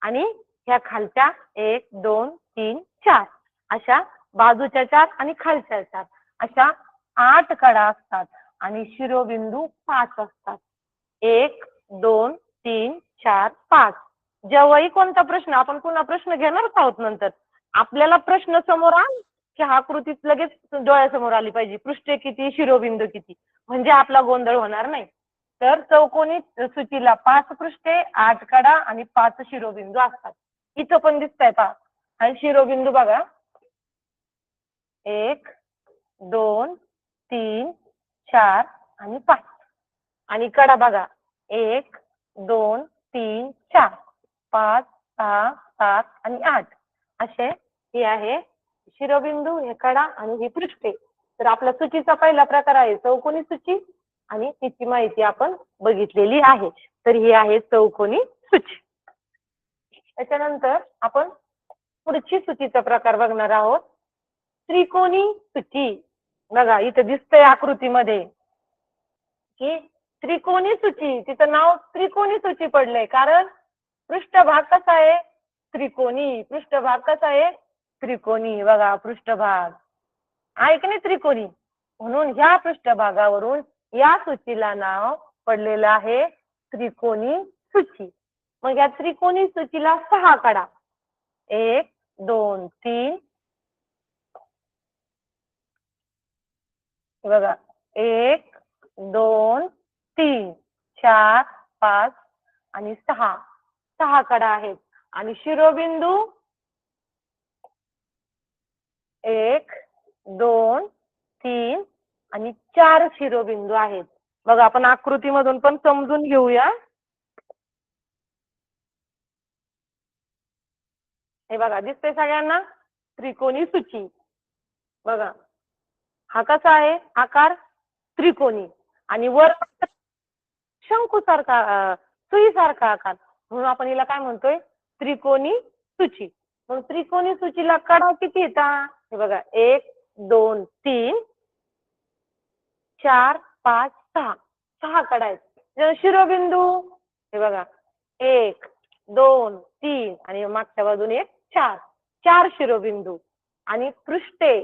आणि ह्या खालच्या 1 2 3 4 अशा बाजूच्या 4 आणि खालच्या 4 अशा 8 कडा असतात आणि शिरोबिंदू 5 असतात. 1 2 3 4 5. जेव्हाही कोणता प्रश्न, आपण पुन्हा प्रश्न घेणारच आहोत नंतर, आपल्याला प्रश्न समोर आला की हा आकृतीत लगेच डोळ्यासमोर आली पाहिजे, पृष्ठे किती, शिरोबिंदू किती, म्हणजे आपला गोंधळ होणार नाही. तर चौकोनी सूचीला 5 पृष्ठे, 8 कडा आणि 5 शिरोबिंदू असतात. इथं पण दिसतंय पहा, आणि शिरोबिंदू बघा, 1 2 3 4 आणि 5. आणि कडा बघा, 1 2 3 4 5 6 7 आणि 8 असे हे आहे शिरोबिंदू, हे कडा आणि ही पृष्ठे. तर आपला सूचीचा पहिला प्रकार आहे चौकोनी सूची आणि तिची माहिती आपण बघितलेली आहे. तर ही आहे चौकोनी सूची. त्याच्यानंतर आपण पुढची सूचीचा प्रकार बघणार आहोत, त्रिकोणी सूची. बघा, इथं दिसतंय आकृतीमध्ये की त्रिकोणी सूची, तिचं नाव त्रिकोणी सूची पडलंय कारण पृष्ठभाग कसा आहे त्रिकोणी, पृष्ठभाग कसा आहे त्रिकोणी, बघा पृष्ठभाग आहे की नाही त्रिकोणी, म्हणून ह्या पृष्ठभागावरून या सूचीला नाव पडलेलं आहे त्रिकोणी सूची. मग या त्रिकोणी सूचीला 6 कडा, 1 2 3, बघा 1 2 3 4 5 आणि 6 कडा आहेत. आणि शिरोबिंदू 1 2 3 आणि 4 शिरोबिंदू आहेत. बघा आपण आकृतीमधून पण समजून घेऊया. हे बघा दिसतंय सगळ्यांना त्रिकोणी सूची. बघा हा कसा आहे आकार त्रिकोणी आणि वर शंकूसारखा सुईसारखा आकार, म्हणून आपण हिला काय म्हणतोय त्रिकोणी सूची. मग त्रिकोणी सूचीला कडा किती येतात हे बघा 1 2 3 4 5 6 कडा आहेत. शिरोबिंदू हे बघा 1 2 3 आणि मागच्या बाजूने 4 शिरोबिंदू. आणि पृष्ठे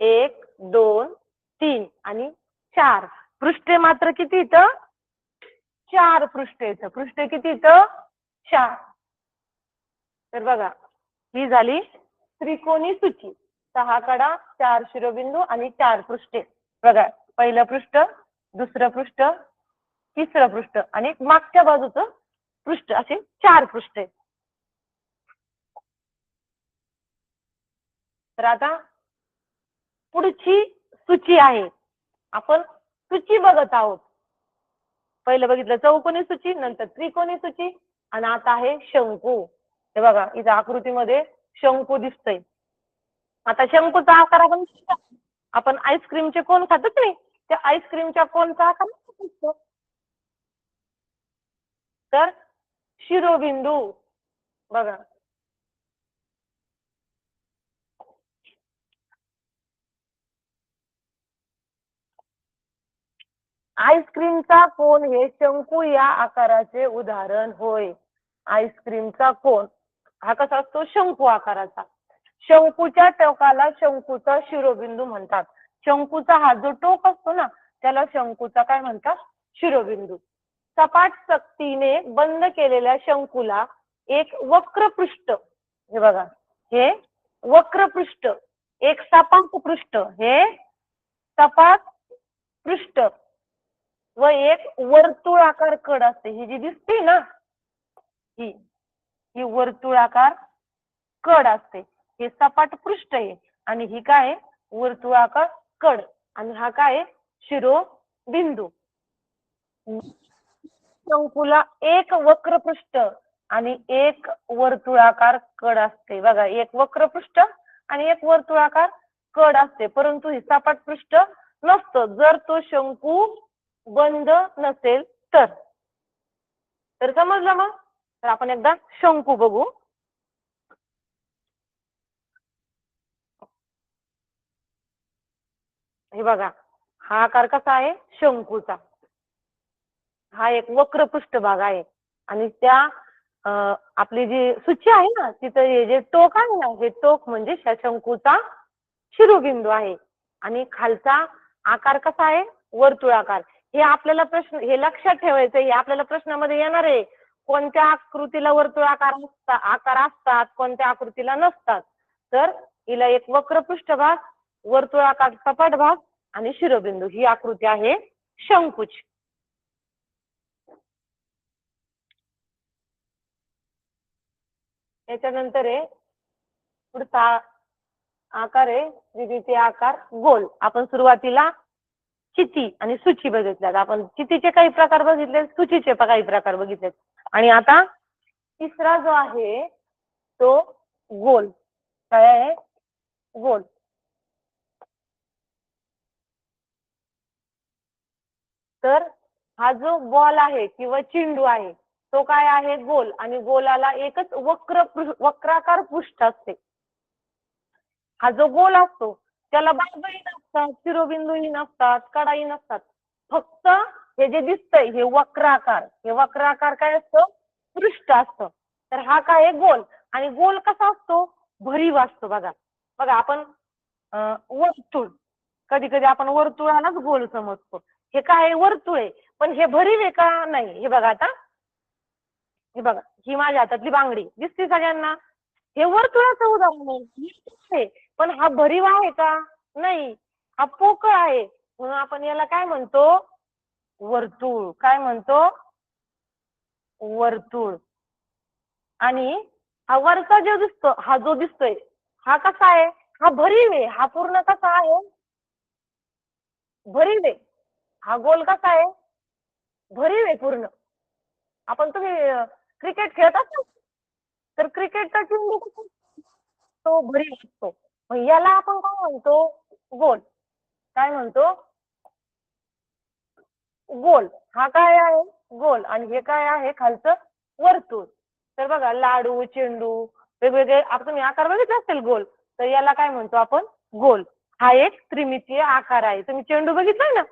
1 2 3 आणि 4 पृष्ठे मात्र किती इथं 4 पृष्ठे इथं, पृष्ठे किती इथं 4. तर बघा ही झाली त्रिकोणी सूची, 6 कडा 4 शिरोबिंदू आणि 4 पृष्ठे. बघा पहिलं पृष्ठ, दुसरं पृष्ठ, तिसरं पृष्ठ आणि मागच्या बाजूचं पृष्ठ, असे 4 पृष्ठे. तर आता पुढची सूची आहे, आपण सूची बघत आहोत. पहिलं बघितलं चौकोनी सूची, नंतर त्रिकोणी सूची आणि आता आहे शंकू. हे बघा इथं आकृतीमध्ये शंकू दिसतंय. आता शंकूचा आकार आपण आईस्क्रीमचे कोण खातो की नाही, त्या आईस्क्रीमच्या कोणचा आकार दिसतो. तर शिरोबिंदू बघा आईस्क्रीमचा कोन हे शंकू या आकाराचे उदाहरण होय. आईस्क्रीमचा कोन हा कसा असतो शंकू आकाराचा. शंकूच्या टोकाला शंकूचा शिरोबिंदू म्हणतात. शंकूचा हा जो टोक असतो ना त्याला शंकूचा काय म्हणतात शिरोबिंदू. सपाट चकतीने बंद केलेल्या शंकूला एक वक्रपृष्ठ, हे बघा हे वक्रपृष्ठ, एक सपाट पृष्ठ, हे सपाट पृष्ठ व एक वर्तुळाकार कड असते. ही जी दिसते ना ही वर्तुळाकार कड असते. हे सपाट पृष्ठ आहे आणि ही काय वर्तुळाकार कड आणि हा काय शिरोबिंदू. शंकूला एक वक्रपृष्ठ आणि एक वर्तुळाकार कड असते. बघा एक वक्रपृष्ठ आणि एक वर्तुळाकार कड असते, परंतु ही सपाट पृष्ठ नसतं जर तो शंकू बंद नसेल तर. तर समजलं मग. तर आपण एकदा शंकू बघू. हे बघा हा आकार कसा आहे शंकूचा. हा एक वक्र पृष्ठभाग आहे आणि त्या आपली जी सूची आहे ना तिथं हे जे टोक आहे ना हे टोक म्हणजे शंकूचा शिरोबिंदू आहे आणि खालचा आकार कसा आहे वर्तुळाकार. हे आपल्याला प्रश्न हे लक्षात ठेवायचं, हे आपल्याला प्रश्नामध्ये येणार आहे. कोणत्या आकृतीला वर्तुळाकार आकार असतात, कोणत्या आकृतीला नसतात. तर हिला एक वक्र पृष्ठभाग, वर्तुळाकार सपाट भाग आणि शिरोबिंदू ही आकृती आहे शंकूची. याच्यानंतर आहे पुढचा आकार आहे द्विमितीय आकार गोल. आपण सुरुवातीला चिती आणि सूची बघितल्यात. आपण चितीचे काही प्रकार बघितले, सूचीचे काही प्रकार बघितलेत आणि आता तिसरा जो आहे तो गोल. काय आहे गोल. तर हा जो बॉल आहे किंवा चेंडू आहे तो काय आहे गोल आणि गोलाला एकच वक्राकार पृष्ठ असते. हा जो गोल असतो त्याला बाजूही नसतात, शिरोबिंदूही नसतात, कडाही नसतात, फक्त हे जे दिसतंय हे वक्राकार, हे वक्राकार काय असतं, पृष्ठ असतं. तर हा काय आहे, गोल. आणि गोल कसा असतो, भरीव असतो. बघा बघा आपण वर्तुळ, कधी कधी आपण वर्तुळालाच गोल समजतो. हे काय आहे, वर्तुळ आहे. पण हे भरीव आहे का, नाही. हे बघा आता, हे बघा, ही माझ्या हातातली बांगडी दिसते सगळ्यांना. हे वर्तुळाचं उदाहरण आहे. पण हा भरीव आहे का, नाही. हा पोकळ आहे. म्हणून आपण याला काय म्हणतो, वर्तुळ. काय म्हणतो, वर्तुळ. आणि हा वरचा जो दिसतो, हा जो दिसतोय, हा कसा आहे, हा भरीव आहे. हा पूर्ण कसा आहे, भरीव आहे. हा गोल कसा आहे, भरीव आहे पूर्ण. आपण तुम्ही क्रिकेट खेळत असाल, तर क्रिकेटचा चेंडू कसा तो भरीव असतो. मग याला आपण काय म्हणतो, गोल. काय म्हणतो, गोल. हा काय आहे, गोल. आणि हे काय आहे खालचं, वर्तुळ. तर बघा, लाडू, चेंडू, वेगवेगळे आपण तुम्ही आकार बघितले असतील गोल, तर याला काय म्हणतो आपण, गोल. हा एक त्रिमितीय आकार आहे. तुम्ही चेंडू बघितलाय ना,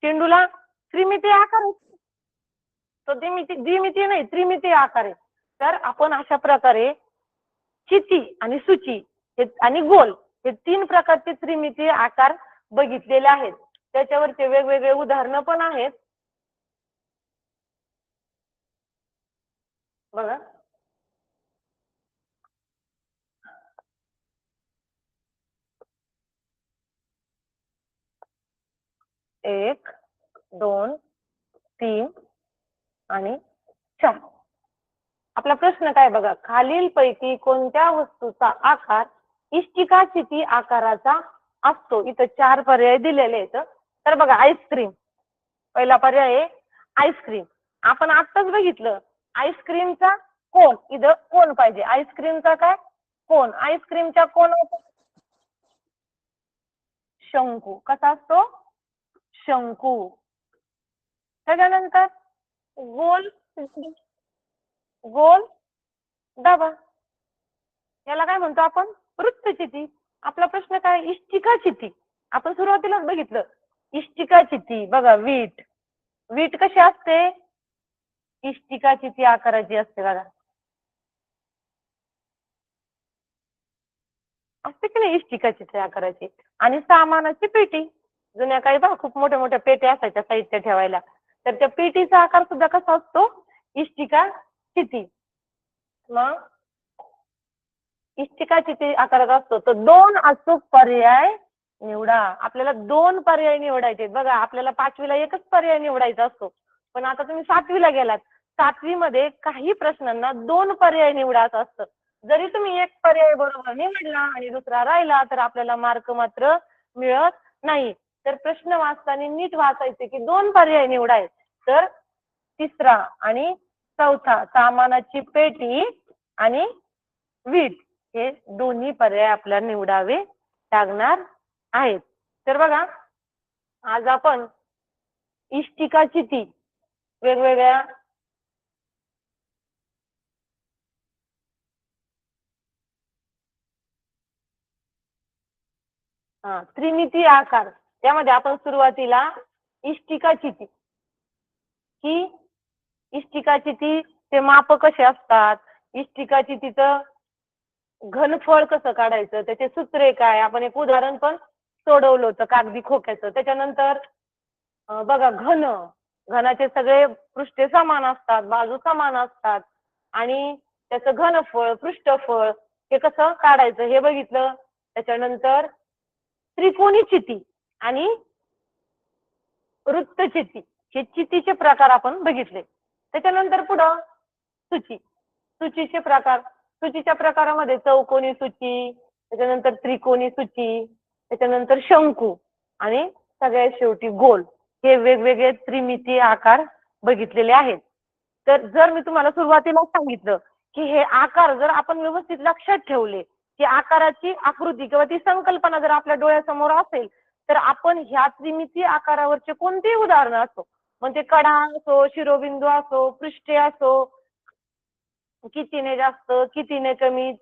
चेंडूला त्रिमितीय आकार आहे. तो द्विमितीय नाही, त्रिमितीय आकार आहे. तर आपण अशा प्रकारे चिती आणि सुची आणि गोल हे 3 प्रकारचे त्रिमितीय आकार बघितलेले आहेत. त्याच्यावरचे वेगवेगळे उदाहरणं पण आहेत. बघा, 1, 2, 3 आणि 4. आपला प्रश्न काय बघा, खालीलपैकी कोणत्या वस्तूचा आकार इष्टिकाचिती आकाराचा असतो. इथं 4 पर्याय दिलेले आहेत. तर बघा, आईस्क्रीम पहिला पर्याय आहे, आईस्क्रीम. आपण आत्ताच बघितलं, आईस्क्रीमचा कोन, इथं कोन पाहिजे. आईस्क्रीमचा काय, कोन. आईस्क्रीमच्या कोनाचा शंकू. कसा असतो, शंकू. त्याच्यानंतर गोल, गोल डबा, याला काय म्हणतो आपण, वृत्तचिती. आपला प्रश्न काय, इष्टिकाचिती. आपण सुरुवातीलाच बघितलं, इष्टिकाचिती. बघा, वीट, वीट कशी असते, इष्टिकाचिती आकाराची असते. बघा, असते की नाही इष्टिकाचिती आकाराची. आणि सामानाची पेटी, जुन्या काळी बघा खूप मोठ्या मोठ्या पेट्या असायच्या साहित्य ठेवायला. तर त्या पेटीचा आकार सुद्धा कसा असतो, इष्टिकाचिती. मग इष्टिकाचिती आकारात असतो. तर 2 अचूक पर्याय निवडा. आपल्याला 2 पर्याय निवडायचे. बघा, आपल्याला 5वीला एकच पर्याय निवडायचा असतो. पण आता तुम्ही 7वीला गेलात, 7वी मध्ये काही प्रश्नांना 2 पर्याय निवडायचं असतं. जरी तुम्ही एक पर्याय बरोबर निवडला आणि दुसरा राहिला, तर आपल्याला मार्क मात्र मिळत नाही. तर प्रश्न वाचताना नीट वाचायचे की 2 पर्याय निवडाय. तर तिसरा आणि चौथा, सामानाची पेटी आणि वीट, हे दोन्ही पर्याय आपल्याला निवडावे लागणार आहेत. तर बघा, आज आपण इष्टिकाचिती वेगवेगळ्या त्रिमितीय आकार, त्यामध्ये आपण सुरुवातीला इष्टिकाचिती, ही इष्टिकाचितीचे माप कसे असतात, इष्टिकाचितीचं घनफळ कसं काढायचं, त्याचे सूत्रे काय, आपण एक उदाहरण पण सोडवलं होतं कागदी खोक्याचं. त्याच्यानंतर बघा, घनाचे सगळे पृष्ठे समान असतात, बाजू समान असतात. आणि त्याचं घनफळ, पृष्ठफळ हे कसं काढायचं हे बघितलं. त्याच्यानंतर त्रिकोणी चिती आणि वृत्तचिती हे चितीचे प्रकार आपण बघितले. त्याच्यानंतर पुढं सूची, सूचीचे प्रकार. सूचीच्या प्रकारामध्ये चौकोनी सूची, त्याच्यानंतर त्रिकोणी सूची, त्याच्यानंतर शंकू आणि सगळ्यात शेवटी गोल, हे वेगवेगळे त्रिमितीय आकार बघितलेले आहेत. तर जर मी तुम्हाला सुरुवातीला सांगितलं की हे आकार जर आपण व्यवस्थित लक्षात ठेवले, की आकाराची आकृती किंवा ती संकल्पना जर आपल्या डोळ्यासमोर असेल, तर आपण ह्या त्रिमितीय आकारावरचे कोणतेही उदाहरण असो, म्हणजे कडा असो, शिरोबिंदू असो, पृष्ठे असो, कितीने जास्त, कितीने कमी,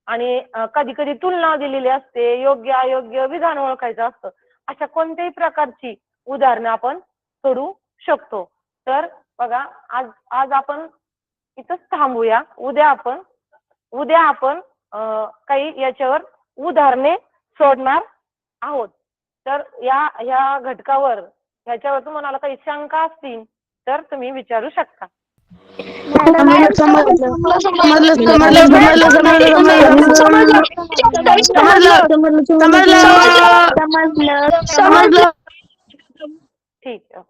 आणि कधी कधी तुलना दिलेली असते, योग्य अयोग्य विधान ओळखायचं असतं. अशा कोणत्याही प्रकारची उदाहरणं आपण सोडू शकतो. तर बघा, आज आज आपण इथंच थांबूया. उद्या आपण काही याच्यावर उदाहरणे सोडणार आहोत. तर ह्या घटकावर ह्याच्यावर तुम्हाला काही शंका असतील तर तुम्ही विचारू शकता. मॅडम समजलं समजलं समजलं समजलं समजलं ठीक आहे.